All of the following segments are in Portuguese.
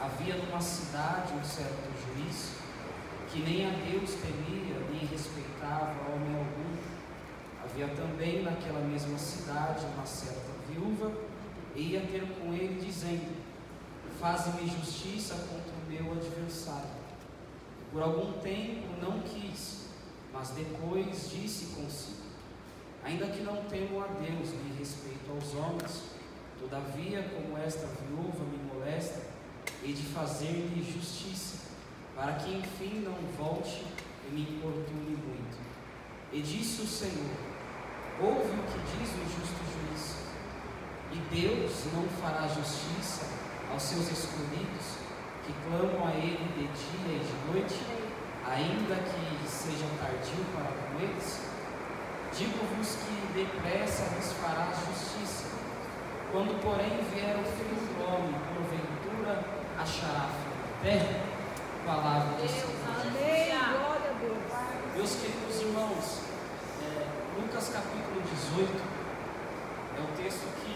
Havia numa cidade um certo juiz, que nem a Deus temia, nem respeitava homem algum. Havia também naquela mesma cidade uma certa viúva, e ia ter com ele, dizendo: faze-me justiça contra o meu adversário. Por algum tempo não quis, mas depois disse consigo: ainda que não temo a Deus, nem respeito aos homens, todavia, como esta viúva me molesta, hei de fazer-lhe justiça, para que enfim não volte e me importune muito. E disse o Senhor: ouve o que diz o justo juiz. E Deus não fará justiça aos seus escolhidos, que clamam a Ele de dia e de noite, ainda que seja tardio para com eles? Digo-vos que depressa lhes fará justiça. Quando, porém, vier o Filho do Homem, porventura achará fé na terra? Palavra do Senhor. Amém. Glória a Deus. Meus queridos irmãos, Lucas capítulo 18 é o texto que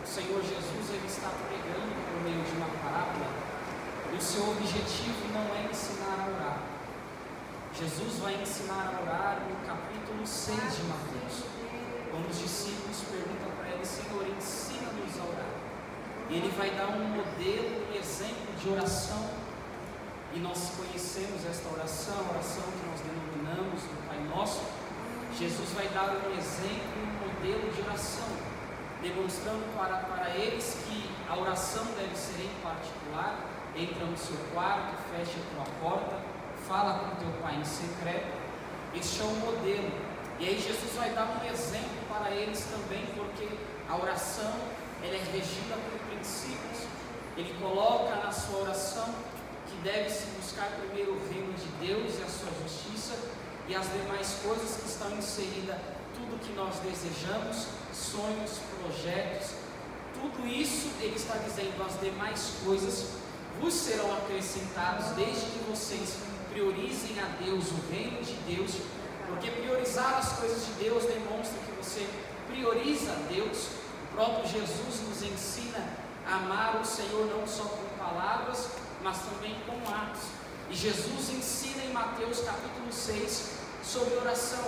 o Senhor Jesus ele está pregando por meio de uma parábola, e o seu objetivo não é ensinar a orar. Jesus vai ensinar a orar no capítulo 6 de Mateus, quando os discípulos perguntam para ele: Senhor, ensina-nos a orar. E ele vai dar um modelo e exemplo de oração, e nós conhecemos esta oração, a oração que nós denominamos do Pai Nosso. Jesus vai dar um exemplo, um modelo de oração, demonstrando para eles que a oração deve ser em particular. Entra no seu quarto, fecha a tua porta, fala com teu pai em secreto. Este é o modelo. E aí Jesus vai dar um exemplo para eles também, porque a oração ela é regida por princípios. Ele coloca na sua oração que deve-se buscar primeiro o reino de Deus e a sua justiça, e as demais coisas que estão inseridas, tudo que nós desejamos, sonhos, projetos, tudo isso ele está dizendo: as demais coisas vos serão acrescentados, desde que vocês priorizem a Deus, o reino de Deus, porque priorizar as coisas de Deus demonstra que você prioriza a Deus. O próprio Jesus nos ensina a amar o Senhor não só com palavras, mas também com atos. E Jesus ensina em Mateus capítulo 6 sobre oração.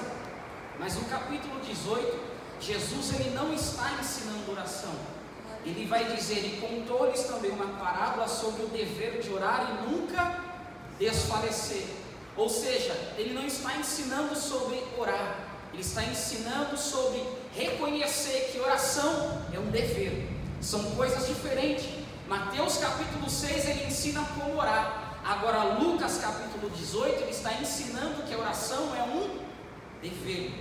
Mas no capítulo 18, Jesus ele não está ensinando oração. Ele vai dizer: e contou-lhes também uma parábola sobre o dever de orar e nunca desfalecer. Ou seja, ele não está ensinando sobre orar, ele está ensinando sobre reconhecer que oração é um dever. São coisas diferentes. Mateus capítulo 6 ele ensina como orar. Agora Lucas capítulo 18 ele está ensinando que a oração é um dever.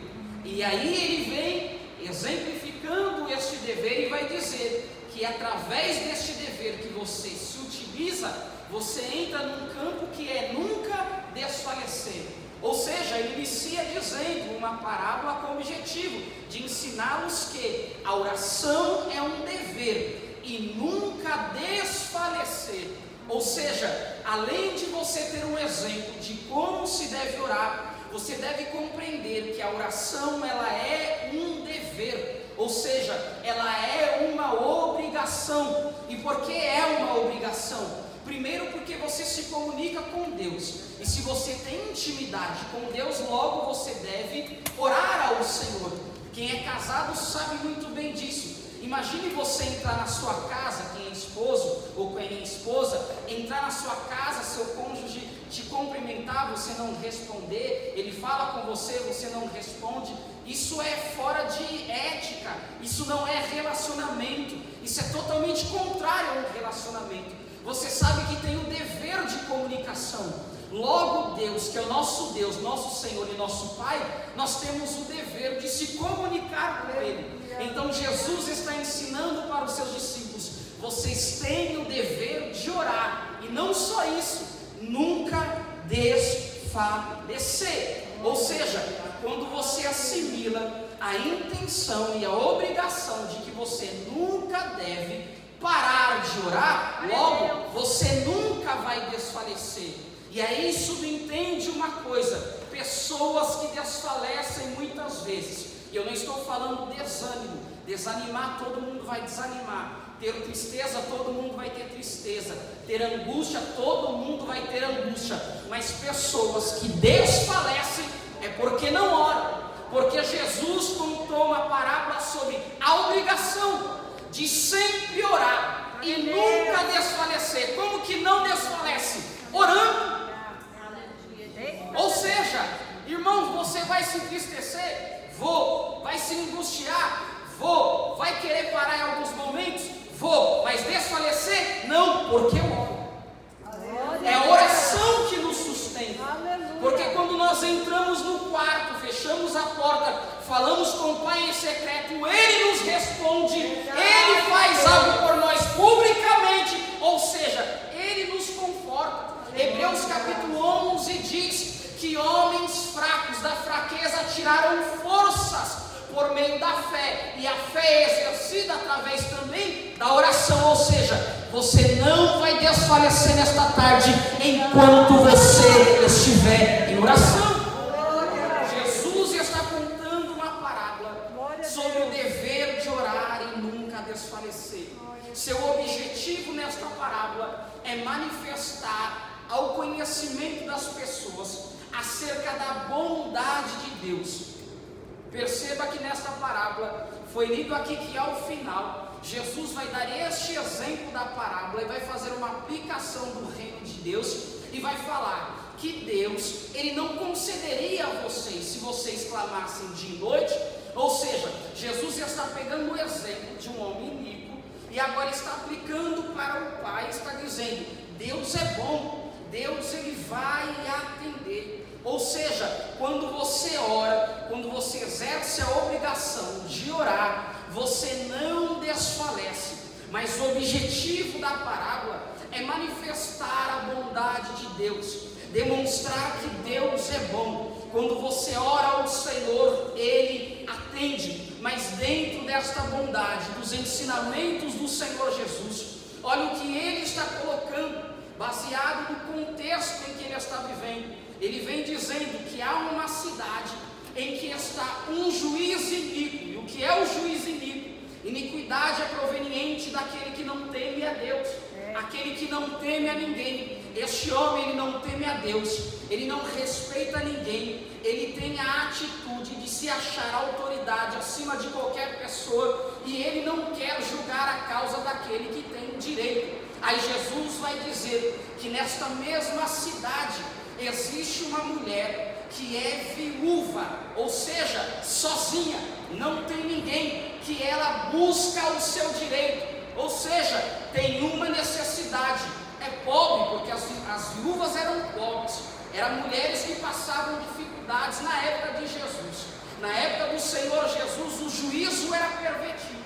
E aí ele vem exemplificando este dever e vai dizer que através deste dever que você se utiliza, você entra num campo que é nunca desfalecer. Ou seja, ele inicia dizendo uma parábola com o objetivo de ensiná-los que a oração é um dever e nunca desfalecer. Ou seja, além de você ter um exemplo de como se deve orar, você deve compreender que a oração ela é um dever, ou seja, ela é uma obrigação. E por que é uma obrigação? Primeiro porque você se comunica com Deus, e se você tem intimidade com Deus, logo você deve orar ao Senhor. Quem é casado sabe muito bem disso. Imagine você entrar na sua casa, quem é esposo ou quem é esposa, entrar na sua casa, seu cônjuge te cumprimentar, você não responder, ele fala com você, você não responde. Isso é fora de ética, isso não é relacionamento, isso é totalmente contrário a um relacionamento. Você sabe que tem o dever de comunicação. Logo Deus, que é o nosso Deus, nosso Senhor e nosso Pai, nós temos o dever de se comunicar com Ele. Então Jesus está ensinando para os seus discípulos: vocês têm o dever de orar, e não só isso, nunca desfalecer. Ou seja, quando você assimila a intenção e a obrigação de que você nunca deve parar de orar, logo você nunca vai desfalecer. E aí subentende uma coisa: pessoas que desfalecem muitas vezes, e eu não estou falando desânimo, desanimar todo mundo vai desanimar, Ter tristeza, todo mundo vai ter tristeza. Ter angústia, todo mundo vai ter angústia. Mas pessoas que desfalecem é porque não oram. Porque Jesus contou uma parábola sobre a obrigação de sempre orar e nunca desfalecer. Como que não desfalece? Orando. Ou seja, irmãos, você vai se entristecer? Vou. Vai se angustiar? Vou. Vai querer parar em alguns momentos? Vou. Mas desfalecer? Não, porque eu oro. É a oração que nos sustenta. Porque quando nós entramos no quarto, fechamos a porta, falamos com o Pai em secreto, Ele nos responde, Ele faz algo por nós publicamente, ou seja, Ele nos conforta. Hebreus capítulo 11 diz que homens fracos da fraqueza tiraram forças por meio da fé, e a fé é exercida através também da oração. Ou seja, você não vai desfalecer nesta tarde enquanto você estiver em oração. Jesus está contando uma parábola sobre o dever de orar e nunca desfalecer. Seu objetivo nesta parábola é manifestar ao conhecimento das pessoas acerca da bondade de Deus. Perceba que nesta parábola foi lido aqui que ao final Jesus vai dar este exemplo da parábola e vai fazer uma aplicação do reino de Deus e vai falar que Deus, Ele não concederia a vocês se vocês clamassem dia e noite. Ou seja, Jesus está pegando o exemplo de um homem iníquo e agora está aplicando para o Pai, está dizendo: Deus é bom, Deus Ele vai atender. Ou seja, quando você ora, quando você exerce a obrigação de orar, você não desfalece. Mas o objetivo da parábola é manifestar a bondade de Deus, demonstrar que Deus é bom. Quando você ora ao Senhor, Ele atende. Mas dentro desta bondade, dos ensinamentos do Senhor Jesus, olha o que Ele está colocando, baseado no contexto em que Ele está vivendo. Ele vem dizendo que há uma cidade em que está um juiz iníquo. E o que é o juiz iníquo? Iniquidade é proveniente daquele que não teme a Deus, aquele que não teme a ninguém. Este homem, ele não teme a Deus, ele não respeita ninguém, ele tem a atitude de se achar autoridade acima de qualquer pessoa, e ele não quer julgar a causa daquele que tem direito. Aí Jesus vai dizer que nesta mesma cidade existe uma mulher que é viúva, ou seja, sozinha, não tem ninguém, que ela busca o seu direito, ou seja, tem uma necessidade, é pobre, porque as viúvas eram pobres, eram mulheres que passavam dificuldades na época de Jesus. Na época do Senhor Jesus, o juízo era pervertido.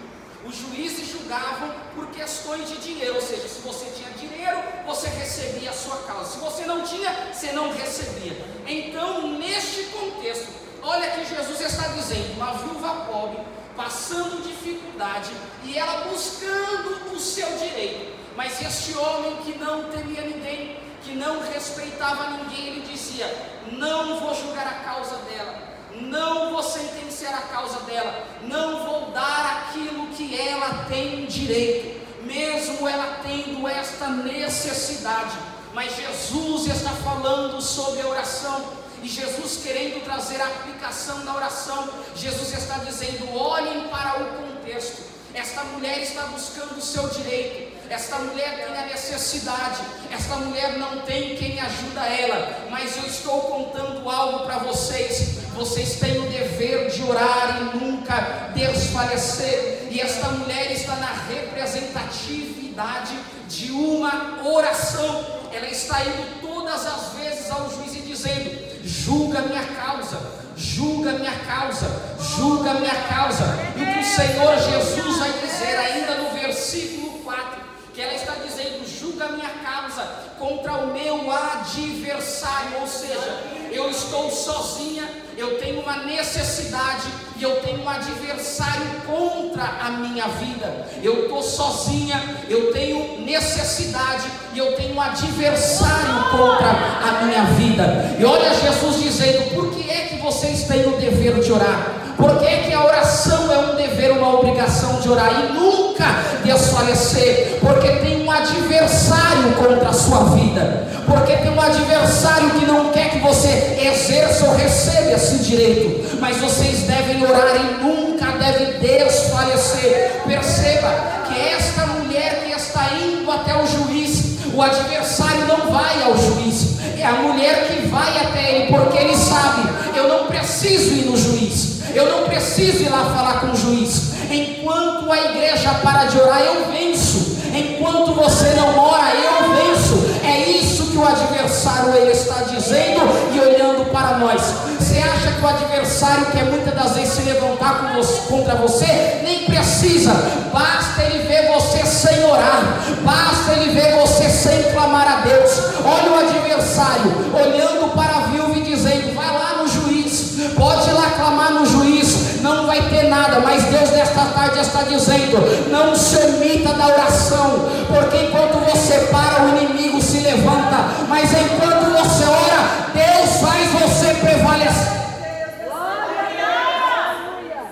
Os juízes julgavam por questões de dinheiro, ou seja, se você tinha dinheiro, você recebia a sua causa. Se você não tinha, você não recebia. Então, neste contexto, olha que Jesus está dizendo, uma viúva pobre, passando dificuldade, e ela buscando o seu direito. Mas este homem que não temia ninguém, que não respeitava ninguém, ele dizia: não vou julgar a causa dela, não vou sentenciar a causa dela, não vou dar aquilo que ela tem direito, mesmo ela tendo esta necessidade. Mas Jesus está falando sobre a oração, e Jesus querendo trazer a aplicação da oração, Jesus está dizendo: olhem para o contexto. Esta mulher está buscando o seu direito, esta mulher tem a necessidade, esta mulher não tem quem ajuda ela, mas eu estou contando algo para vocês. Vocês têm o dever de orar e nunca desfalecer. E esta mulher está na representatividade de uma oração. Ela está indo todas as vezes ao juiz e dizendo: julga minha causa, julga minha causa, julga minha causa. E o que o Senhor Jesus vai dizer ainda no versículo 4, que ela está dizendo: julga minha causa contra o meu adversário. Ou seja, eu estou sozinha, eu tenho uma necessidade e eu tenho um adversário contra a minha vida. Eu estou sozinha, eu tenho necessidade e eu tenho um adversário contra a minha vida. E olha Jesus dizendo: por que é que vocês têm o dever de orar? Por que é que a oração é um dever, uma obrigação de orar e nunca desfalecer, porque tem um adversário contra a sua vida, porque tem um adversário que não quer que você exerça ou receba esse direito. Mas vocês devem orar e nunca devem desfalecer. Perceba que esta mulher que está indo até o juiz, o adversário não vai ao juiz, é a mulher que vai até ele, porque ele sabe: eu não preciso ir no juiz, eu não preciso ir lá falar com o juiz. Enquanto a igreja para de orar, eu venço. Enquanto você não ora, eu venço. É isso que o adversário ele está dizendo e olhando para nós. Você acha que o adversário quer muitas das vezes se levantar contra você? Nem precisa, basta ele ver você sem orar, basta ele ver você sem clamar a Deus. Olha o adversário olhando para a viúva e dizendo: vai lá no juiz, pode ir lá clamar no juiz, não vai ter nada. Mas Deus nesta tarde está dizendo: não se omita da oração, porque enquanto você para, o inimigo se levanta, mas enquanto você ora, Deus faz você prevalecer.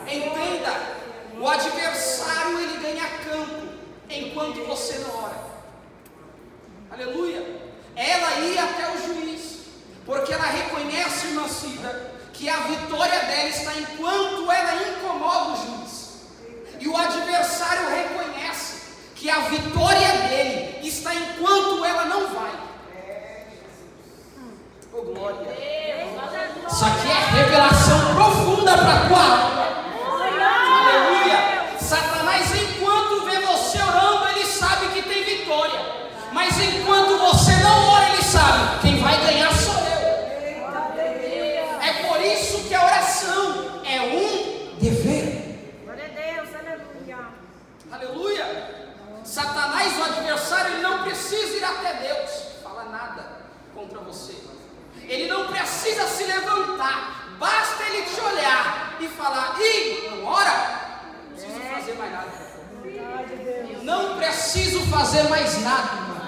Entenda, o adversário ele ganha campo enquanto você não ora. Aleluia. Ela ia até o juiz, porque ela reconhece, irmã Cida, que a vitória dela está enquanto ela incomoda o juiz. E o adversário reconhece que a vitória dele está enquanto ela não vai. Oh, glória! Isso aqui é revelação profunda para a tua alma. Aleluia! Satanás, enquanto vê você orando, ele sabe que tem vitória. Mas enquanto você não ora, ele sabe: quem vai ganhar sou eu. É por isso que a oração é um dever. Glória a Deus, aleluia. Aleluia. Satanás, o adversário, ele não precisa ir até Deus falar nada contra você. Ele não precisa se levantar, basta ele te olhar e falar: ih, não ora, não preciso fazer mais nada. Não preciso fazer mais nada, irmão.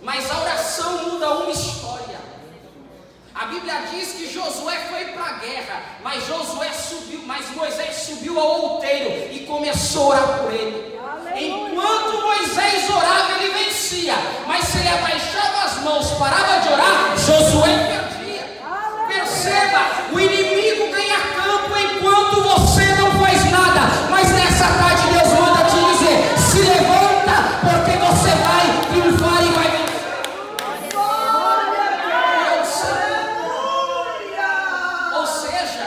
Mas a oração muda uma história. A Bíblia diz que Josué foi para a guerra, mas Moisés subiu ao outeiro e começou a orar por ele. Enquanto Moisés orava, ele vencia, mas se ele abaixava as mãos, parava de orar, Josué perdia. Perceba, o inimigo ganha campo enquanto você não faz nada. Mas nessa tarde Deus manda te dizer: se levanta, porque você vai triunfar e vai vencer. Ou seja,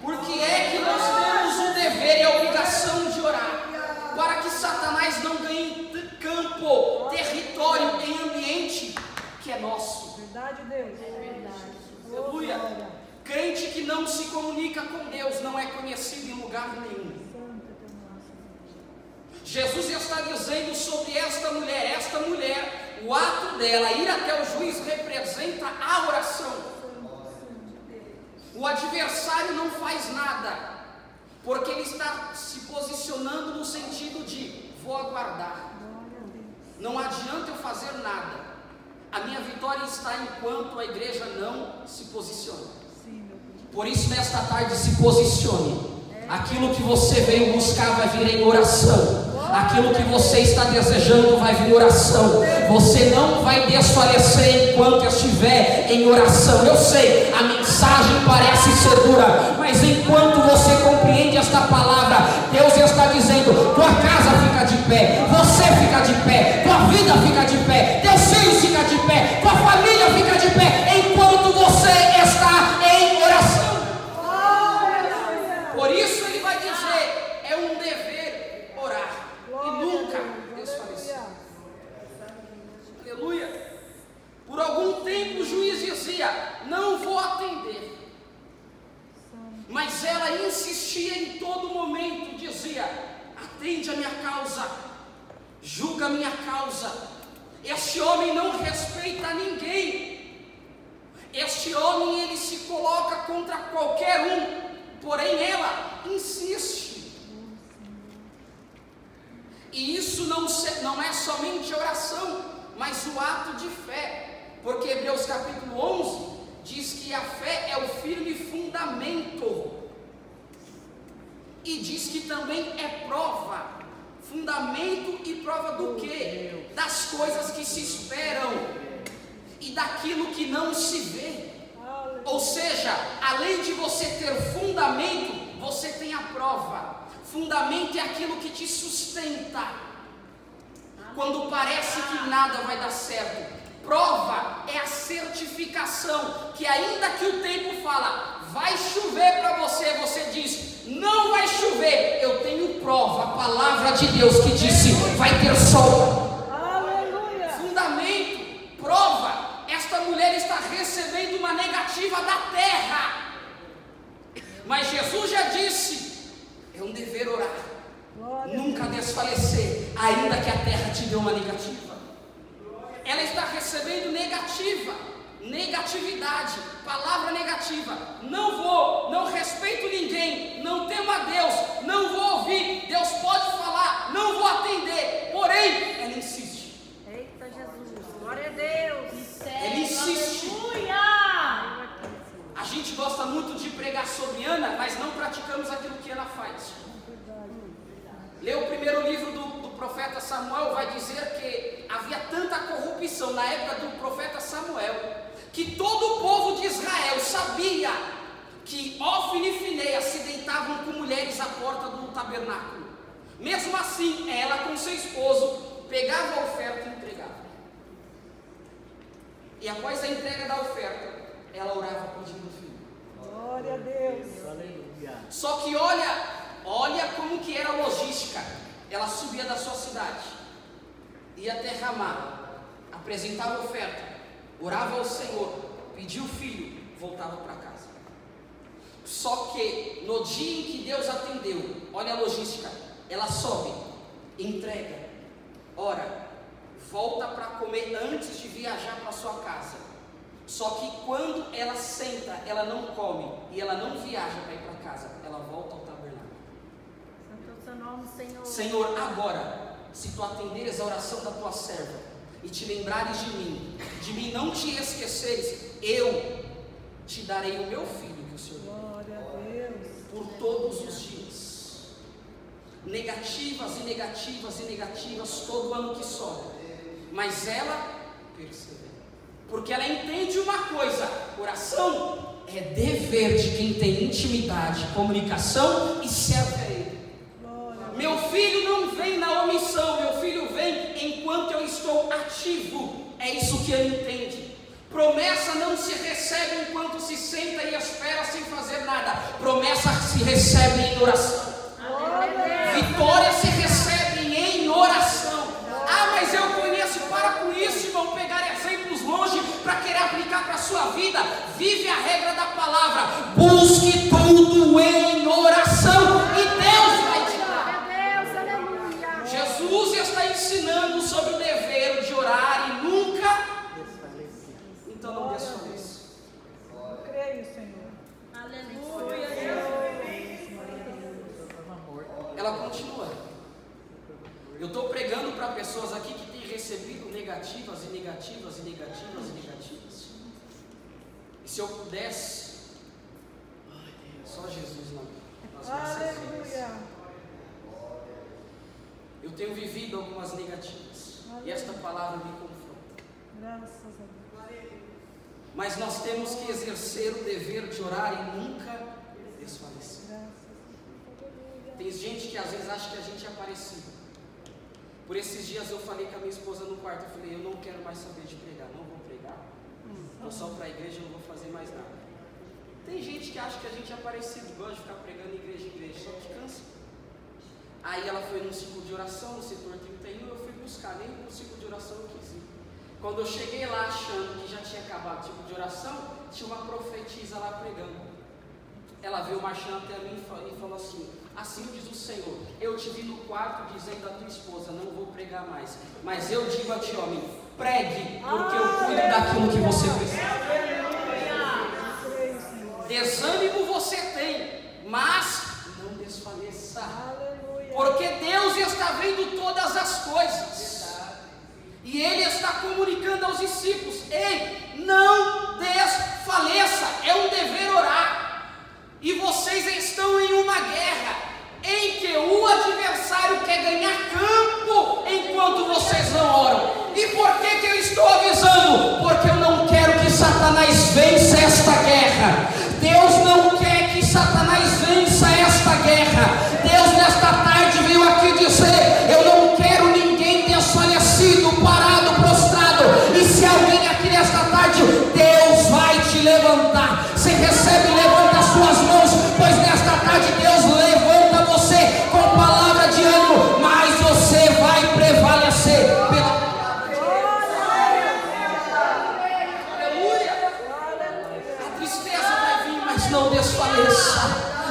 porque é que nós temos o dever e a obrigação de orar, para que Satanás não ganhe campo, território em ambiente que é nosso. Verdade, Deus. Aleluia. Crente que não se comunica com Deus não é conhecido em lugar nenhum. Jesus está dizendo sobre esta mulher, o ato dela ir até o juiz representa a oração. O adversário não faz nada, porque ele está se posicionando no sentido de: vou aguardar, não adianta eu fazer nada, a minha vitória está enquanto a igreja não se posiciona. Por isso nesta tarde se posicione. Aquilo que você veio buscar vai vir em oração. Aquilo que você está desejando vai vir em oração. Você não vai desfalecer enquanto estiver em oração. Eu sei, a mensagem parece ser dura, mas enquanto você compreende esta palavra, Deus está dizendo: tua casa fica de pé, você fica de pé, tua vida fica de pé, teus filhos fica de pé, tua família fica de pé, enquanto você está em oração. Por isso ele vai dizer: é um dever orar e nunca desfalecer. Aleluia. Por algum tempo o juiz dizia: não vou atender. Mas ela insistia em todo momento, dizia: atende a minha causa, julga a minha causa. Este homem não respeita ninguém. Este homem, ele se coloca contra qualquer um. Porém ela insiste. E isso não é somente oração, mas o ato de fé. Porque Hebreus capítulo 11 diz que a fé é o firme fundamento. E diz que também é prova Fundamento e prova do quê? Das coisas que se esperam e daquilo que não se vê. Ou seja, além de você ter fundamento, você tem a prova. Fundamento é aquilo que te sustenta quando parece que nada vai dar certo. Prova é a certificação, que ainda que o tempo fala, vai chover para você, você diz, não vai chover, eu tenho prova, a palavra de Deus que disse, vai ter sol. Aleluia. Fundamento, prova, esta mulher está recebendo uma negativa da terra, mas Jesus já disse, é um dever orar, nunca desfalecer, ainda que a terra te dê uma negativa. Ela está recebendo negatividade, palavra negativa, não vou, não respeito ninguém, não temo a Deus, não vou ouvir, Deus pode falar, não vou atender, porém, ela insiste. Eita Jesus, glória a Deus. Ela insiste. Aleluia. A gente gosta muito de pregar sobre Ana, mas não praticamos aquilo que Ana faz. Lê o primeiro livro do profeta Samuel, vai dizer que havia tanta corrupção na época do profeta Samuel, que todo o povo de Israel sabia que Ofni e Finéias se deitavam com mulheres à porta do tabernáculo. Mesmo assim, ela com seu esposo pegava a oferta e entregava. E após a entrega da oferta, ela orava pedindo filho. Glória a Deus. Aleluia. Só que olha como que era a logística. Ela subia da sua cidade, ia até Ramá, apresentava a oferta, orava ao Senhor, pedia o filho, voltava para casa. Só que no dia em que Deus atendeu, olha a logística, ela sobe, entrega, ora, volta para comer antes de viajar para sua casa. Só que quando ela senta, ela não come e ela não viaja para ir para casa, ela volta ao tabernáculo. Seu nome, Senhor. Senhor, agora, se tu atenderes a oração da tua serva e te lembrares de mim não te esqueceres, eu te darei o meu filho que o Senhor deu. Glória a Deus. Por todos os dias. Negativas e negativas e negativas todo ano que sobe. Mas ela persevera. Porque ela entende uma coisa: oração é dever de quem tem intimidade, comunicação e serve a Ele. Meu filho não vem na omissão, meu filho vem enquanto eu estou ativo. É isso que ele entende. Promessa não se recebe enquanto se senta e espera sem fazer nada. Promessa se recebe em oração. Vitória se recebe em oração. Ah, mas eu conheço, para com isso, irmão, pegar exemplos longe para querer aplicar para a sua vida. Vive a regra da palavra. Busque tudo em oração e Deus vai te dar. Jesus está ensinando sobre o dever de orar e nunca desfalecer. Então não desfaleça. Eu creio, Senhor. Aleluia. Ela continua. Eu estou pregando para pessoas aqui que têm recebido negativas e negativas e negativas e negativas. E se eu pudesse, só Jesus nas nossas vidas. Aleluia. Eu tenho vivido algumas negativas. E esta palavra me confronta. Graças a Deus. Mas nós temos que exercer o dever de orar e nunca desfalecer. Tem gente que às vezes acha que a gente é parecido. Por esses dias eu falei com a minha esposa no quarto, eu falei, eu não quero mais saber de pregar, não vou pregar. Vou só para a igreja, não vou fazer mais nada. Tem gente que acha que a gente é parecido, gosta de ficar pregando igreja em igreja, só que cansa. Aí ela foi num ciclo de oração, no setor 31, eu fui buscar, nem no ciclo de oração eu quis ir. Quando eu cheguei lá achando que já tinha acabado o ciclo de oração, tinha uma profetisa lá pregando. Ela veio marchando até mim e falou assim, assim diz o Senhor, eu te vi no quarto dizendo à tua esposa, não vou pregar mais, mas eu digo a ti, homem, pregue, porque eu cuido daquilo que você precisa. Desânimo você tem, mas não desfaleça. Porque Deus está vendo todas as coisas. E Ele está comunicando aos discípulos: ei, não desfaleça, é um dever orar. E vocês estão em uma guerra em que o adversário quer ganhar campo. Satanás, vença esta guerra. Deus nesta tarde veio aqui dizer: eu não quero ninguém desfalecido, parado, prostrado. E se alguém aqui nesta tarde, Deus vai te levantar. Você recebe, levanta as suas mãos, pois nesta tarde Deus levanta você com palavra de ânimo, mas você vai prevalecer pela não desfaleça,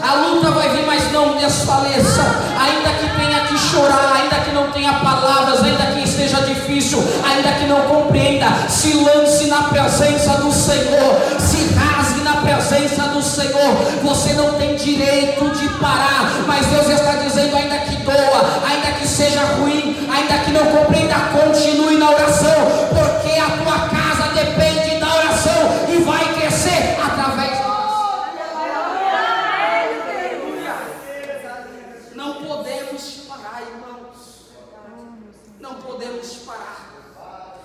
a luta vai vir, mas não desfaleça, ainda que tenha que chorar, ainda que não tenha palavras, ainda que esteja difícil, ainda que não compreenda, se lance na presença do Senhor, se rasgue na presença do Senhor. Você não tem direito de parar, mas Deus está dizendo: ainda que doa, ainda que seja ruim, ainda que não compreenda, continue na oração, porque a tua casa depende da oração e vai crescer através da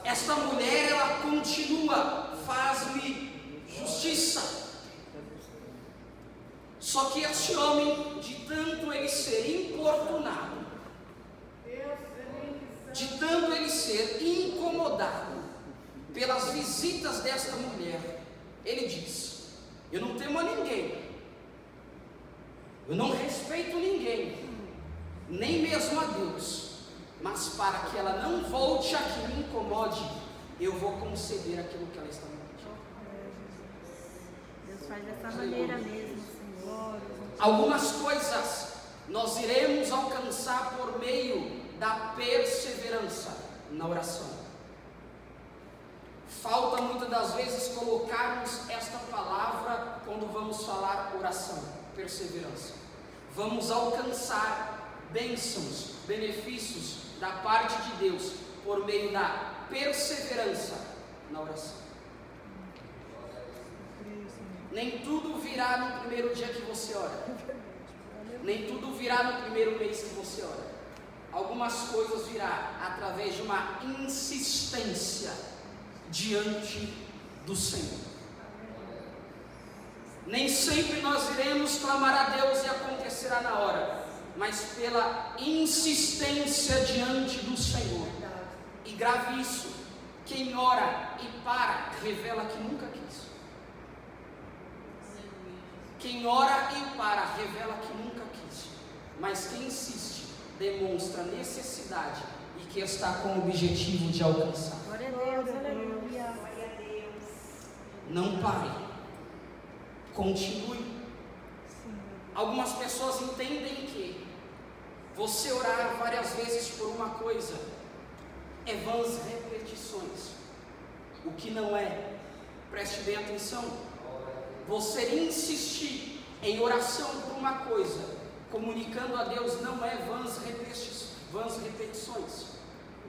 esta mulher, ela continua: faz-me justiça. Só que este homem, de tanto ele ser importunado, de tanto ele ser incomodado pelas visitas desta mulher, ele diz: eu não temo a ninguém, eu não respeito ninguém, nem mesmo a Deus, mas para que ela não volte a que me incomode, eu vou conceder aquilo que ela está me pedindo. Deus faz dessa maneira mesmo, Senhor. Algumas coisas nós iremos alcançar por meio da perseverança na oração. Falta muitas das vezes colocarmos esta palavra quando vamos falar oração, perseverança. Vamos alcançar bênçãos, benefícios da parte de Deus por meio da perseverança na oração. Nem tudo virá no primeiro dia que você ora, nem tudo virá no primeiro mês que você ora. Algumas coisas virá através de uma insistência diante do Senhor. Nem sempre nós iremos clamar a Deus e acontecerá na hora, mas pela insistência diante do Senhor. E grave isso: quem ora e para, revela que nunca quis. Quem ora e para, revela que nunca quis. Mas quem insiste, demonstra necessidade e que está com o objetivo de alcançar. Glória a Deus, aleluia. Não pare, continue. Algumas pessoas entendem que você orar várias vezes por uma coisa é vãs repetições. O que não é, preste bem atenção, você insistir em oração por uma coisa, comunicando a Deus, não é vãs repetições,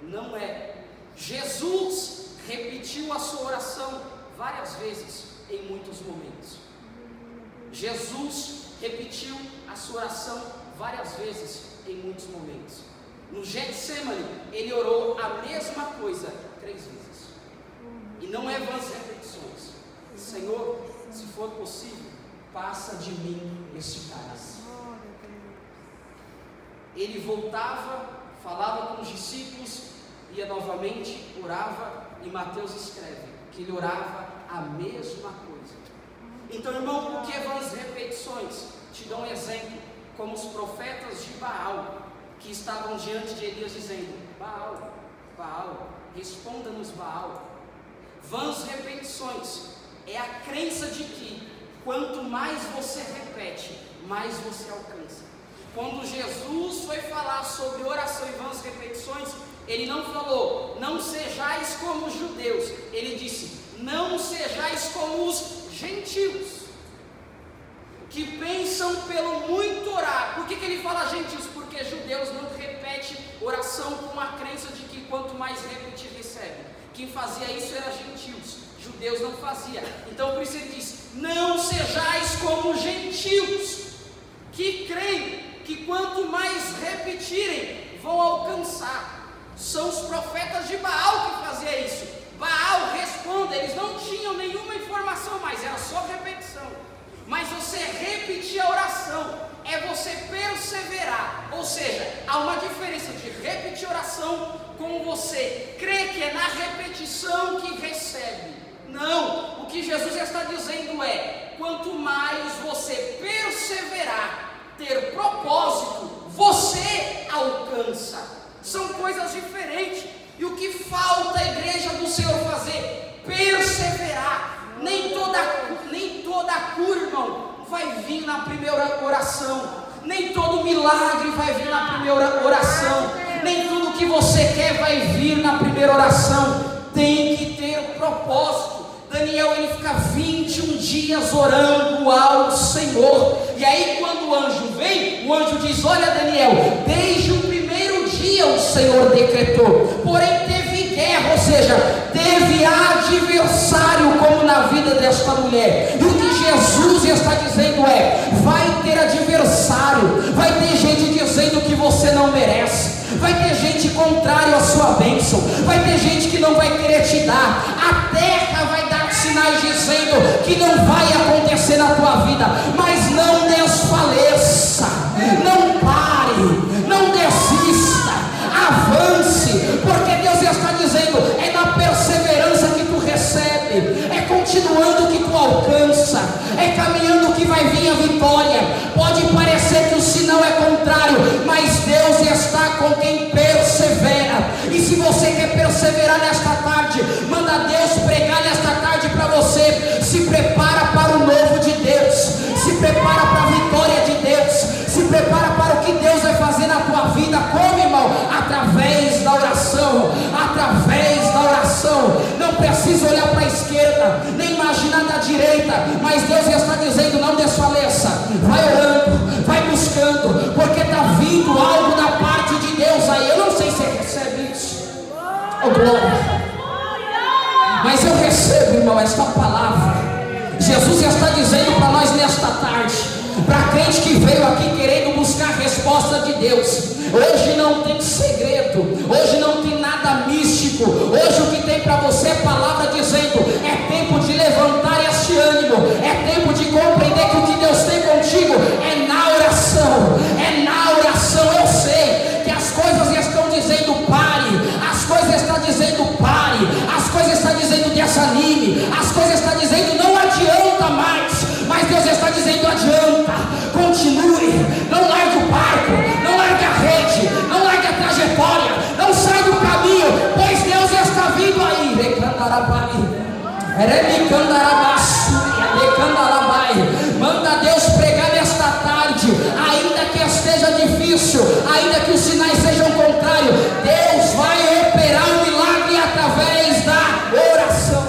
não é. Jesus repetiu a sua oração várias vezes em muitos momentos. Jesus repetiu a sua oração várias vezes em muitos momentos. No Getsemane, ele orou a mesma coisa 3 vezes. E não é vãs repetições. Senhor, se for possível, passa de mim este cálice. Ele voltava, falava com os discípulos, ia novamente, orava, e Mateus escreve que ele orava a mesma coisa. Então, irmão, o que é vãs repetições? Te dou um exemplo, como os profetas de Baal, que estavam diante de Elias dizendo: Baal, Baal, responda-nos, Baal. Vãs repetições é a crença de que quanto mais você repete, mais você alcança. Quando Jesus foi falar sobre oração e vãs repetições, ele não falou: não sejais como os judeus, ele disse: não sejais como os gentios, que pensam pelo muito orar. Por que ele fala gentios? Porque judeus não repetem oração com a crença de que quanto mais repetir recebe. Quem fazia isso era gentios, judeus não fazia. Então por isso ele diz: não sejais como gentios, que creem que quanto mais repetirem vão alcançar. São os profetas de Baal que faziam isso. Baal responde, eles não tinham nenhuma informação, mas era só repetição. Mas você repetir a você crê que é na repetição que recebe. Não, o que Jesus está dizendo é: quanto mais você perseverar, ter propósito, você alcança. São coisas diferentes. E o que falta a igreja do Senhor fazer? Perseverar. Nem toda cura, irmão, vai vir na primeira oração. Nem todo milagre vai vir na primeira oração. Nem tudo que você quer vai vir na primeira oração. Tem que ter propósito. Daniel, ele fica 21 dias orando ao Senhor. E aí quando o anjo vem, o anjo diz: olha, Daniel, desde o primeiro dia o Senhor decretou, porém teve guerra, ou seja, teve adversário, como na vida desta mulher. E o que Jesus está dizendo é: vai ter adversário, vai ter gente dizendo que você não merece, vai ter gente contrária à sua bênção, vai ter gente que não vai querer te dar, a terra vai dar sinais dizendo que não vai acontecer na tua vida, mas não desfaleça, não pare, não desista, avance, porque Deus está dizendo: é na perseverança que tu recebe, é continuando que tu alcança, é caminhando que vai vir a vitória. Pode parecer que o sinal é contrário, mas Deus está com quem persevera. E se você quer perseverar nesta tarde, manda Deus pregar nesta tarde para você: se prepara para o novo de Deus, se prepara para a vitória de Deus, se prepara para o que Deus vai fazer na tua vida. Como, irmão? Através da oração, através da oração. Não precisa olhar para a esquerda, nem imaginar da direita, mas Deus está dizendo: não desfaleça, vai orando, vai buscando, porque está vindo algo da parte de Deus aí. Eu não sei se você recebe isso, oh glória, mas eu recebo, irmão, esta palavra. Jesus está dizendo para nós nesta tarde, para crente que veio aqui querendo buscar a resposta de Deus: hoje não tem segredo, hoje não tem nada místico, hoje o que tem para você é palavra dizendo: é tempo de levantar este ânimo, é tempo de compreender que o que Deus tem contigo é na oração, é na oração. Eu sei que as coisas estão dizendo pare, as coisas estão dizendo pare, as coisas estão dizendo desanime, as coisas estão dizendo não adianta mais, mas Deus está dizendo: adianta, continue, não largue o barco, não largue a rede, não largue a trajetória, não sai do caminho, pois Deus está vindo aí. Manda Deus pregar nesta tarde, ainda que esteja difícil, ainda que os sinais sejam contrários, Deus vai operar um milagre através da oração.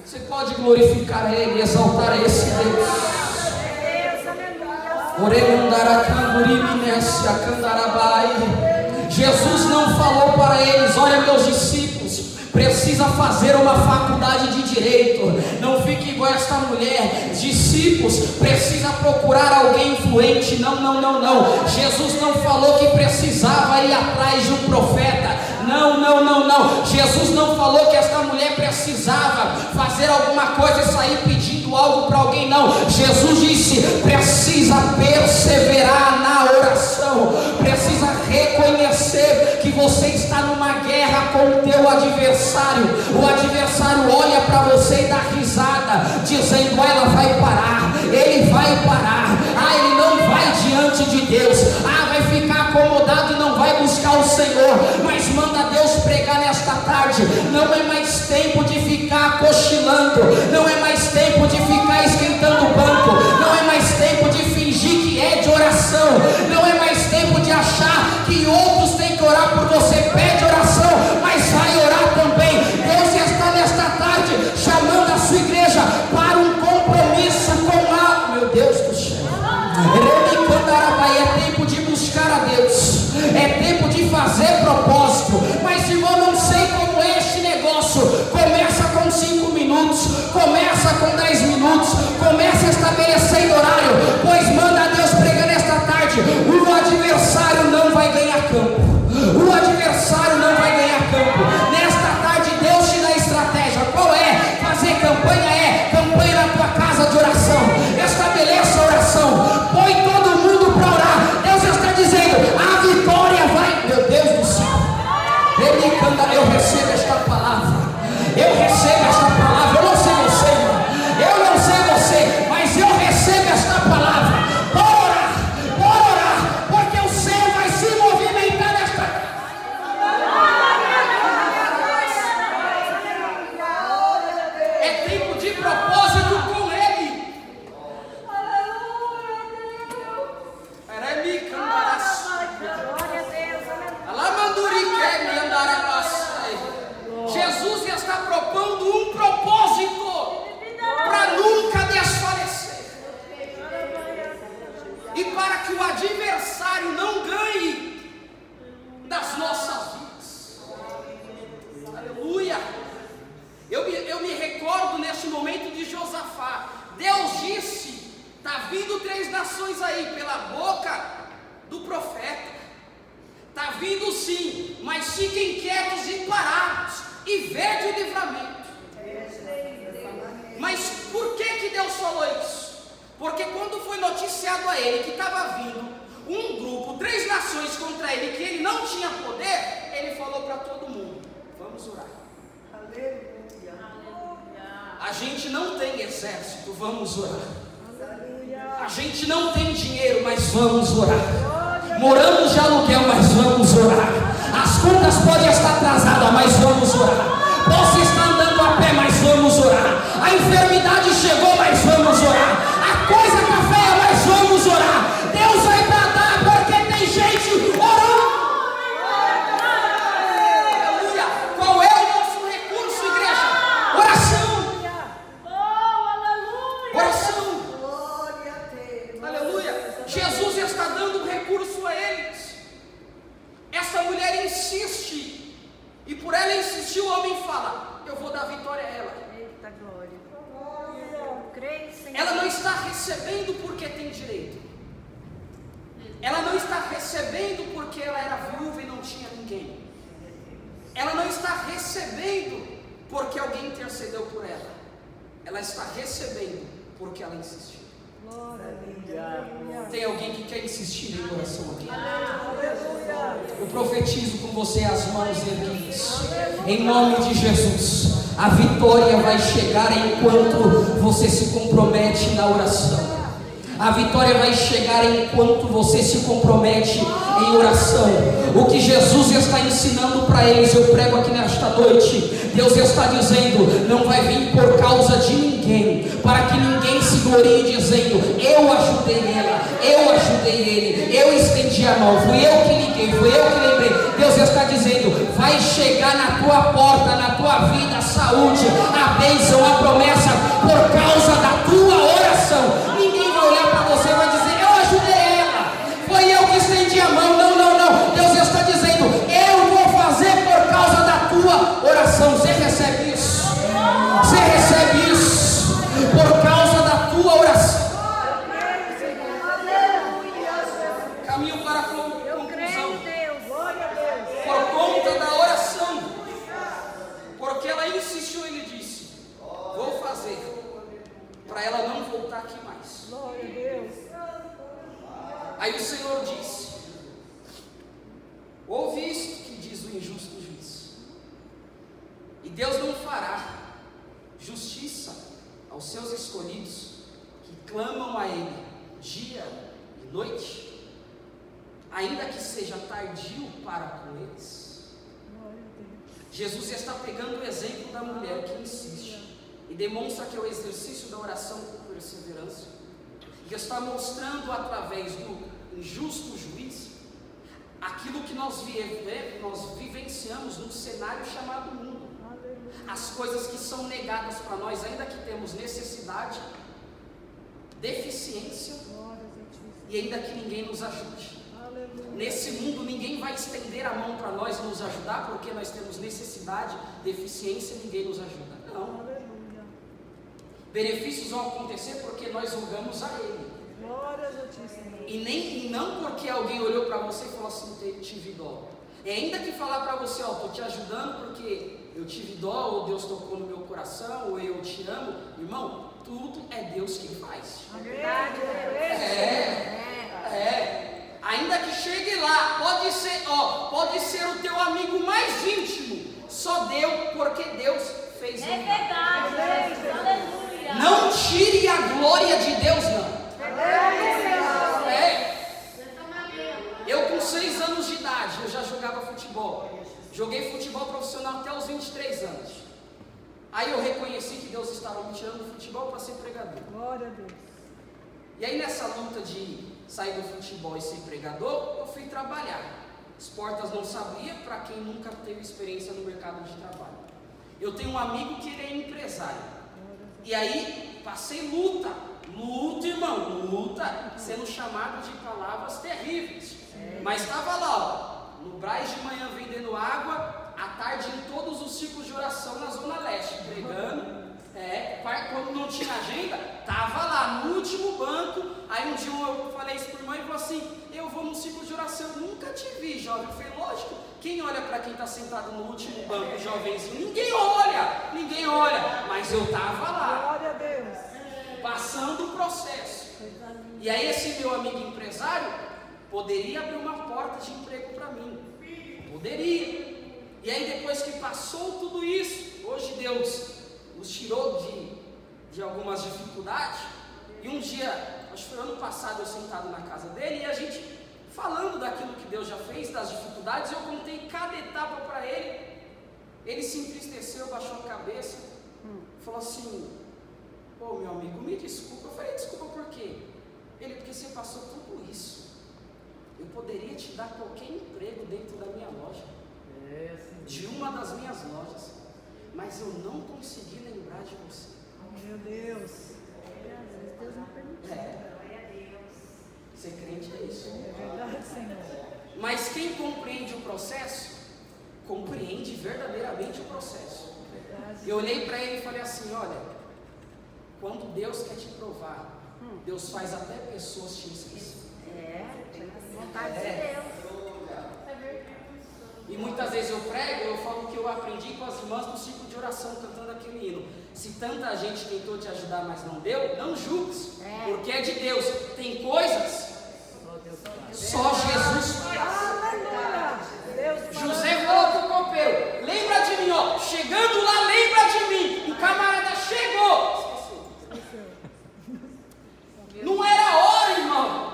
Você pode glorificar Ele, exaltar a esse Deus. Jesus não falou para eles: olha, meus discípulos, precisa fazer uma faculdade de direito, não fique igual esta mulher. Discípulos, precisa procurar alguém influente. Não. Jesus não falou que precisava ir atrás de um profeta. Não. Jesus não falou que esta mulher precisava fazer alguma coisa e sair pedindo algo para alguém. Não. Jesus disse: precisa perseverar na oração, precisa reconhecer que você está numa guerra com o teu adversário. O adversário olha para você e dá risada, dizendo: ela vai parar, ele vai parar, ele não vai diante de Deus, vai ficar acomodado e não vai buscar o Senhor. Mas manda Deus pregar nesta tarde: não é mais tempo de ficar cochilando, não é mais tempo de ficar esquentando o banco, não é mais tempo de fingir que é de oração, não é mais tempo de achar que outros têm que orar por você. Pede oração, mas vai orar também. Deus está nesta tarde chamando a sua igreja para um compromisso com a... meu Deus do céu, é tempo de buscar a Deus, é tempo de fazer propósito. Mas, irmão, não sei como é este negócio. Começa com 5 minutos, começa quando foi noticiado a ele que estava vindo um grupo, 3 nações contra ele, que ele não tinha poder, ele falou para todo mundo: vamos orar. Aleluia. A gente não tem exército, vamos orar. A gente não tem dinheiro, mas vamos orar. Moramos de aluguel, mas vamos orar. As contas podem estar atrasadas, mas vamos orar. Posso estar andando a pé, mas vamos orar. A enfermidade chegou, mas vamos orar. A coisa está feia, mas vamos orar. Deus vai tratar, porque tem gente orando. Aleluia. Qual é o nosso recurso, igreja? Oração. Oração. Glória a Deus. Aleluia. Jesus está dando um recurso a eles. Essa mulher insiste. E por ela insistir, o homem fala: eu vou dar vitória a ela. Eita glória. Creio, Senhor. Ela não está recebendo porque tem direito. Ela não está recebendo porque ela era viúva e não tinha ninguém. Ela não está recebendo porque alguém intercedeu por ela. Ela está recebendo porque ela insistiu. Tem alguém que quer insistir em oração aqui? Eu profetizo com você as mãos erguidas. Em nome de Jesus, a vitória vai chegar enquanto você se compromete na oração. A vitória vai chegar enquanto você se compromete em oração. O que Jesus está ensinando para eles, eu prego aqui nesta noite. Deus está dizendo: não vai vir por causa de ninguém, para que ninguém se glorie dizendo: eu ajudei ela, eu ajudei ele, eu estendi a mão, fui eu que liguei, fui eu que lembrei. Deus está dizendo: vai chegar na tua porta, na tua vida, a saúde, a bênção, a promessa, por causa da tua oração. Ninguém vai olhar para você e vai dizer: eu ajudei ela, foi eu que estendi a mão. Não, não, não. Deus está dizendo: eu vou fazer por causa da tua oração. Você recebe isso? Você recebe isso? Por causa da tua oração. Caminho para a conclusão. Por conta da oração. Porque ela insistiu, ele disse: vou fazer, para ela não voltar aqui mais. Aí o Senhor disse: ouve isto que diz o injusto juiz. E Deus não fará justiça aos seus escolhidos que clamam a Ele dia e noite, ainda que seja tardio para com eles. Jesus está pegando o exemplo da mulher que insiste e demonstra que é o exercício da oração com perseverança, e está mostrando através do injusto juiz aquilo que nós vivenciamos num cenário chamado mundo. As coisas que são negadas para nós, ainda que temos necessidade, deficiência, e ainda que ninguém nos ajude. Nesse mundo ninguém vai estender a mão para nós e nos ajudar, porque nós temos necessidade, deficiência, e ninguém nos ajuda. Não. Benefícios vão acontecer porque nós rogamos a Ele. E não porque alguém olhou para você e falou assim: tive dó. E ainda que falar para você: estou te ajudando porque eu tive dó, ou Deus tocou no meu coração, ou eu te amo. Irmão, tudo é Deus quem faz. Ainda que chegue lá, pode ser o teu amigo mais íntimo, só deu porque Deus fez. É verdade. Aleluia. Não tire a glória de Deus, não. Eu com 6 anos de idade, eu já jogava futebol. Joguei futebol profissional até os 23 anos. Aí eu reconheci que Deus estava me tirando do futebol para ser pregador. Glória a Deus. E aí nessa luta de sair do futebol e ser pregador, eu fui trabalhar. As portas não sabia para quem nunca teve experiência no mercado de trabalho. Eu tenho um amigo que ele é empresário. E aí passei luta, irmão, luta, sendo chamado de palavras terríveis. Mas estava lá, no Brás de manhã vendendo água, à tarde em todos os ciclos de oração na Zona Leste, pregando. Quando não tinha agenda, estava lá no último banco. Aí um dia eu falei isso para o irmão e falou assim: eu vou no ciclo de oração. Nunca te vi, jovem. Eu falei: lógico, quem olha para quem está sentado no último banco, jovenzinho? Ninguém olha, mas eu estava lá. Glória a Deus. Passando o processo. E aí esse meu amigo empresário poderia abrir uma porta de emprego para mim. Poderia. E aí depois que passou tudo isso, hoje Deus nos tirou de algumas dificuldades. E um dia, acho que foi ano passado, eu sentado na casa dele, e a gente falando daquilo que Deus já fez, das dificuldades, eu contei cada etapa para ele. Ele se entristeceu, baixou a cabeça, falou assim: pô, meu amigo, me desculpa. Eu falei: desculpa por quê? Ele: porque você passou tudo isso. Eu poderia te dar qualquer emprego dentro da minha loja, de uma das minhas lojas, mas eu não consegui lembrar de você. Meu Deus. Deus não permitiu. Ser crente é isso. É verdade, Senhor. Mas quem compreende o processo, compreende verdadeiramente o processo. Eu olhei para ele e falei assim: olha, quando Deus quer te provar, Deus faz até pessoas te esquecer. Vontade de Deus. E muitas vezes eu prego, eu falo que eu aprendi com as irmãs do ciclo de oração, cantando aquele hino: se tanta gente tentou te ajudar, mas não deu, não julgues, porque é de Deus. Tem coisas só Jesus faz. José falou para o copeiro: lembra de mim, ó. Chegando lá, lembra de mim. O camarada chegou. Não era hora, irmão.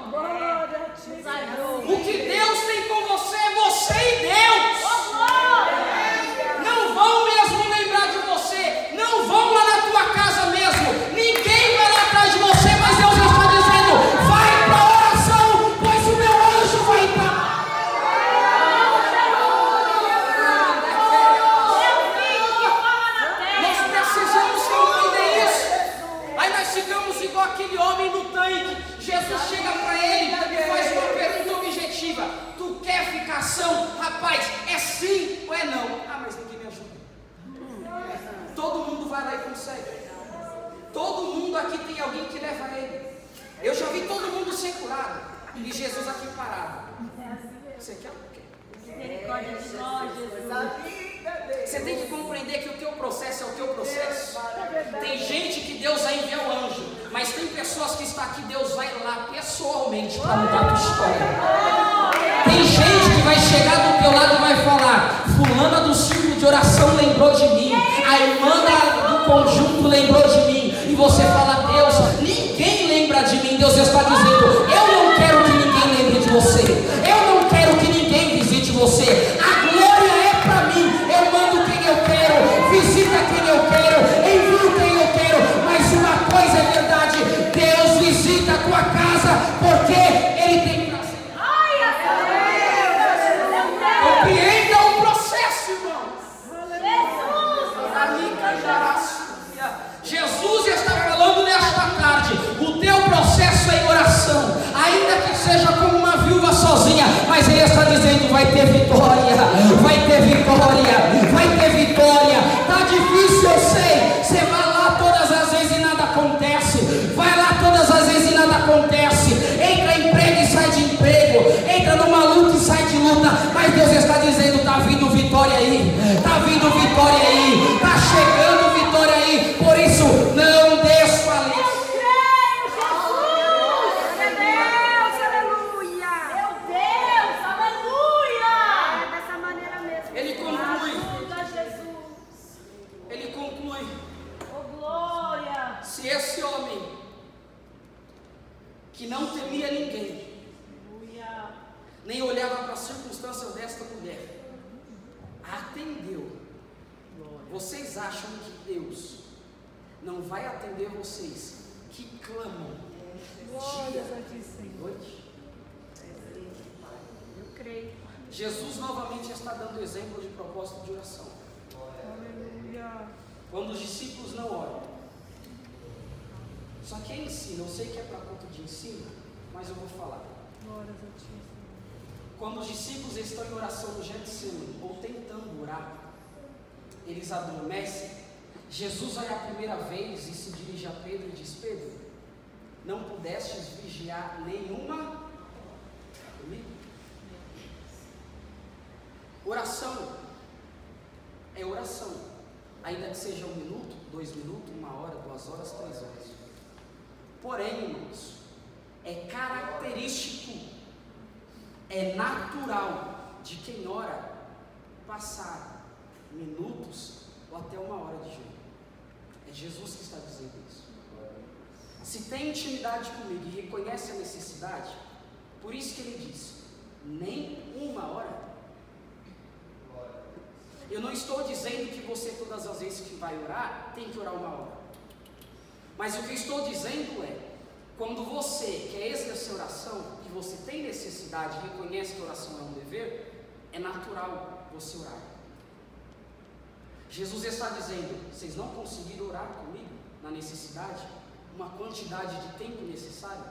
O que Deus tem com você é você e Deus. Não vão mesmo lembrar de você. Não vão lá na tua casa mesmo. Ninguém vai lá atrás de você, mas Deus está dizendo: vai para a oração, pois o meu anjo vai estar. Nós precisamos compreender isso. Aí nós ficamos igual aquele homem no tanque. Jesus chega para ele e faz uma pergunta objetiva: tu quer ficação? Rapaz, é sim ou é não? Ah, mas ninguém me ajuda. Todo mundo vai lá e consegue. Todo mundo aqui tem alguém que leva ele. Eu já vi todo mundo ser curado e Jesus aqui parado. Você quer o quê? Misericórdia de nós, Jesus. Você tem que compreender que o teu processo é o teu processo. Tem gente que Deus vai enviar o anjo, mas tem pessoas que está aqui, Deus vai lá pessoalmente para mudar a tua história. Tem gente que vai chegar do teu lado e vai falar: fulana do círculo de oração lembrou de mim, a irmã do conjunto lembrou de mim, e você fala: Deus, ninguém lembra de mim. Deus está dizendo: eu não quero que ninguém lembre de você, eu não quero que ninguém visite você. A glória é para mim. Eu mando quem eu quero, visita quem eu quero, envio quem eu quero. Mas uma coisa é verdade: Deus visita a tua casa porque Ele tem prazer. Compreenda o processo, irmãos. Jesus está falando nesta tarde: o teu processo é em oração, ainda que seja como uma viúva sozinha, mas Ele está dizendo: vai ter vitória, vai ter vitória, vai ter vitória. Está difícil, eu sei. Você vai lá todas as vezes e nada acontece, vai lá todas as vezes e nada acontece, entra em emprego e sai de emprego, entra numa luta e sai de luta, mas Deus está dizendo: está vindo vitória aí, está vindo vitória aí, está chegando vitória aí. Por isso, não desfaleça. Se esse homem, que não temia ninguém, nem olhava para as circunstâncias desta mulher, atendeu, vocês acham que Deus não vai atender vocês que clamam dia e noite? Eu creio. Jesus novamente está dando exemplo de propósito de oração. Quando os discípulos não oram, só que ele ensina, eu sei que é para culto de ensino, mas eu vou falar. Quando os discípulos estão em oração no Getsemane, ou tentando orar, eles adormecem. Jesus vai a primeira vez e se dirige a Pedro e diz: Pedro, não pudestes vigiar nenhuma comigo? Oração é oração, ainda que seja 1 minuto, 2 minutos, 1 hora, 2 horas, 3 horas. Porém, irmãos, é característico, é natural de quem ora passar minutos ou até 1 hora de jejum. É Jesus que está dizendo isso. Se tem intimidade comigo e reconhece a necessidade, por isso que ele diz, nem 1 hora. Eu não estou dizendo que você, todas as vezes que vai orar, tem que orar 1 hora. Mas o que eu estou dizendo é, quando você quer exercer oração, e você tem necessidade, reconhece que oração é um dever, é natural você orar. Jesus está dizendo, vocês não conseguiram orar comigo na necessidade, uma quantidade de tempo necessário?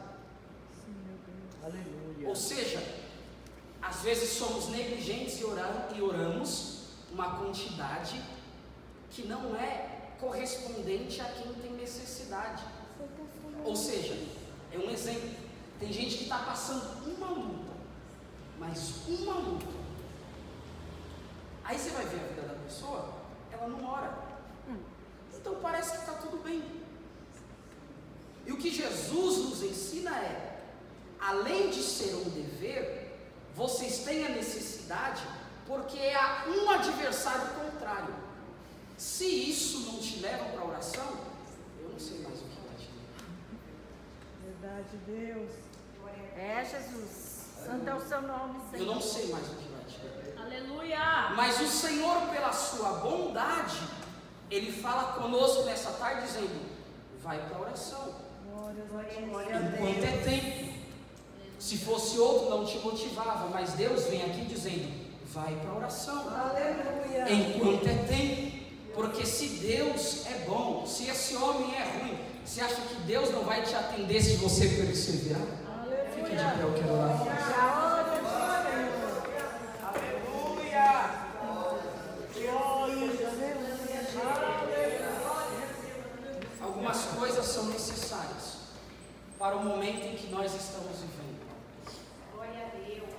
Aleluia. Ou seja, às vezes somos negligentes e oramos uma quantidade que não é correspondente a quem tem necessidade. Ou seja, é um exemplo, tem gente que está passando uma luta, mas uma luta. Aí você vai ver a vida da pessoa, ela não ora. Então parece que está tudo bem. E o que Jesus nos ensina é, além de ser um dever, vocês têm a necessidade, porque há um adversário contrário. Se isso não te leva para a oração, eu não sei mais o que vai te levar. Verdade, Deus. É, Jesus. Santo é o seu nome, Senhor. Eu não sei mais o que vai te levar. Aleluia. Mas o Senhor, pela sua bondade, Ele fala conosco nessa tarde, dizendo, vai para a oração. Glória a Deus. Enquanto é tempo. Se fosse outro, não te motivava, mas Deus vem aqui dizendo, vai para a oração. Aleluia. Enquanto é tempo. Porque se Deus é bom, se esse homem é ruim, você acha que Deus não vai te atender se você perseverar? Aleluia. Fique de pé, eu quero orar. Algumas coisas são necessárias para o momento em que nós estamos vivendo.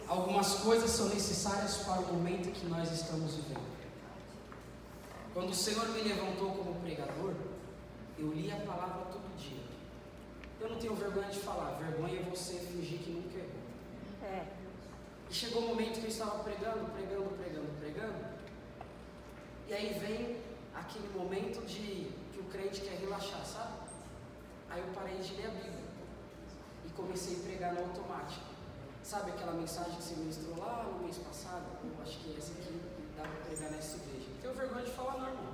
Algumas coisas são necessárias para o momento em que nós estamos vivendo. Quando o Senhor me levantou como pregador, eu li a palavra todo dia. Eu não tenho vergonha de falar, vergonha é você fingir que nunca errou. E chegou o momento que eu estava pregando, e aí vem aquele momento que o crente quer relaxar, sabe? Aí eu parei de ler a Bíblia e comecei a pregar no automático. Sabe aquela mensagem que você ministrou lá no mês passado? Eu acho que essa aqui dá para pregar nessa igreja. Não tenho vergonha de falar não, irmão.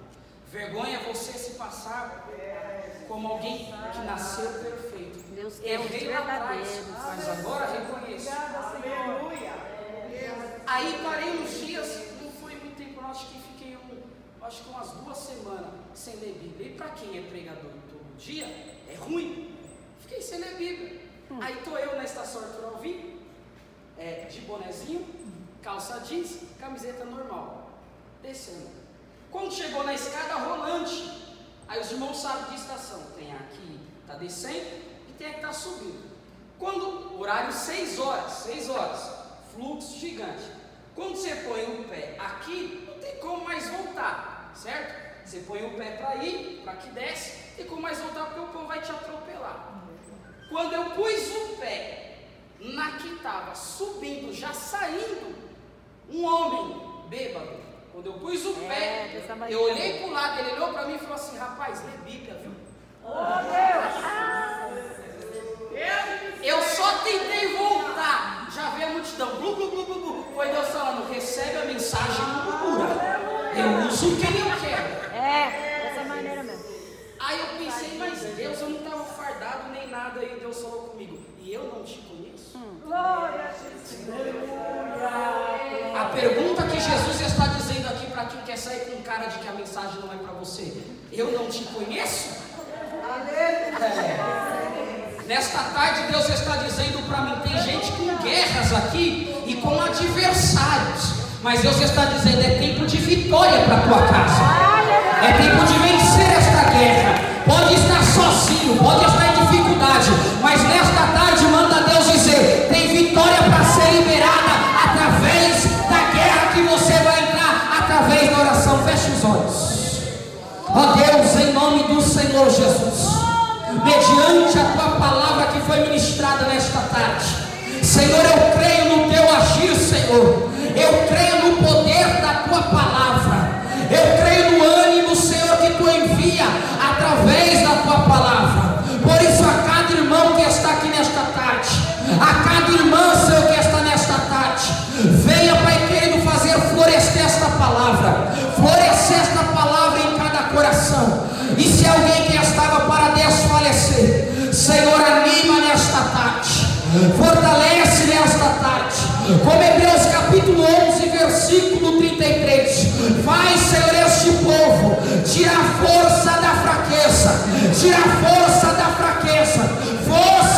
Vergonha é você se passar como alguém que nasceu perfeito. Deus quer Errei lá atrás, mas agora reconheço. Aí parei uns dias, não foi muito tempo, não, acho que fiquei umas 2 semanas sem ler Bíblia. E para quem é pregador todo dia, é ruim. Fiquei sem ler Bíblia. Aí estou eu na estação Arthur Alvim, de bonezinho, calça jeans, camiseta normal, descendo. Quando chegou na escada rolante, aí os irmãos sabem de estação, tem a que está descendo e tem a que está subindo. Quando, horário 6 horas, fluxo gigante. Quando você põe o pé aqui, não tem como mais voltar, certo? Você põe o pé para ir, para que desce, não tem como mais voltar porque o povo vai te atropelar. Quando eu pus o pé na que estava subindo, já saindo, um homem bêbado, quando eu pus o pé, eu olhei para o lado, ele olhou para mim e falou assim, rapaz, lê Bíblia, viu? Eu só tentei voltar, já veio a multidão, blu, blu, blu, blu, blu. Foi Deus falando, recebe a mensagem e não murmura. Eu uso quem eu quero. Dessa maneira mesmo. Aí eu pensei, mas Deus, eu não estava fardado nem nada, aí Deus falou comigo, e eu não te conheço? A pergunta que Jesus está dizendo aqui para quem quer sair com cara de que a mensagem não é para você, eu não te conheço? Nesta tarde Deus está dizendo para mim, tem gente com guerras aqui e com adversários, mas Deus está dizendo, é tempo de vitória para a tua casa, é tempo de vencer esta guerra. Pode estar sozinho, pode estar em dificuldade, mas nesta tarde manda Deus dizer, tem vitória para ser liberada através da guerra que você vai entrar, através da oração. Feche os olhos. Ó Deus, em nome do Senhor Jesus, mediante a tua palavra que foi ministrada nesta tarde. Senhor, eu creio no teu agir, Senhor. Eu creio no poder da tua palavra. Eu creio no ânimo, Senhor, que tu envia através da tua palavra. Por isso, a cada irmão que está aqui nesta tarde, a cada irmã, Senhor, que está nesta tarde, venha, Pai querido, fazer florescer esta palavra, florescer esta palavra em cada coração. E se alguém que estava para desfalecer, Senhor, anima nesta tarde, fortalece nesta tarde, como Hebreus capítulo 11, versículo 33, faz, Senhor, este povo tirar força da fraqueza, força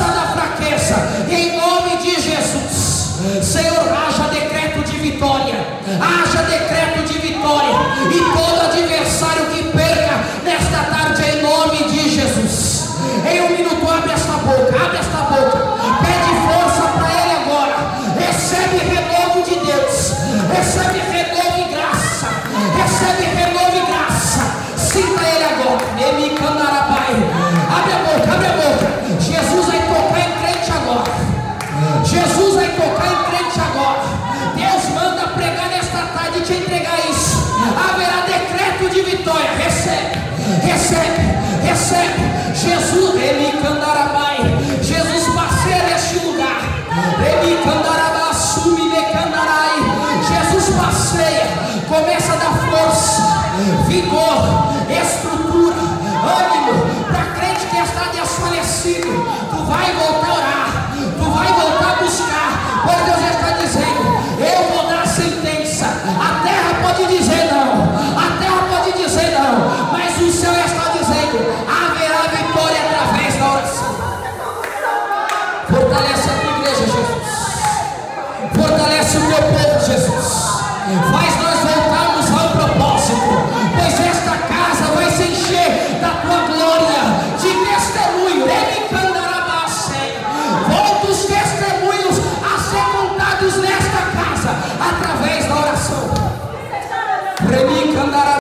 da fraqueza, em nome de Jesus. Senhor, haja decreto de vitória, e todo adversário que perca nesta tarde, em nome de Jesus. Em um minuto, abre esta boca, pede força para ele agora, recebe renovo de Deus, recebe renovo e graça, sinta ele agora, abre a boca, Jesus vai tocar em crente agora, Deus manda pregar nesta tarde e te entregar isso, haverá decreto de vitória, recebe, Jesus, Jesus passeia neste lugar, Jesus passeia, começa a dar força, vigor, estrutura, ânimo, para crente que está desfalecido. Tu vai voltar a orar, tu vai voltar a buscar, pois Deus está dizendo: eu vou dar sentença. A terra pode dizer não, mas o céu está dizendo: haverá vitória através da oração. Fortalece a tua igreja, Jesus, fortalece o teu povo, Jesus, vai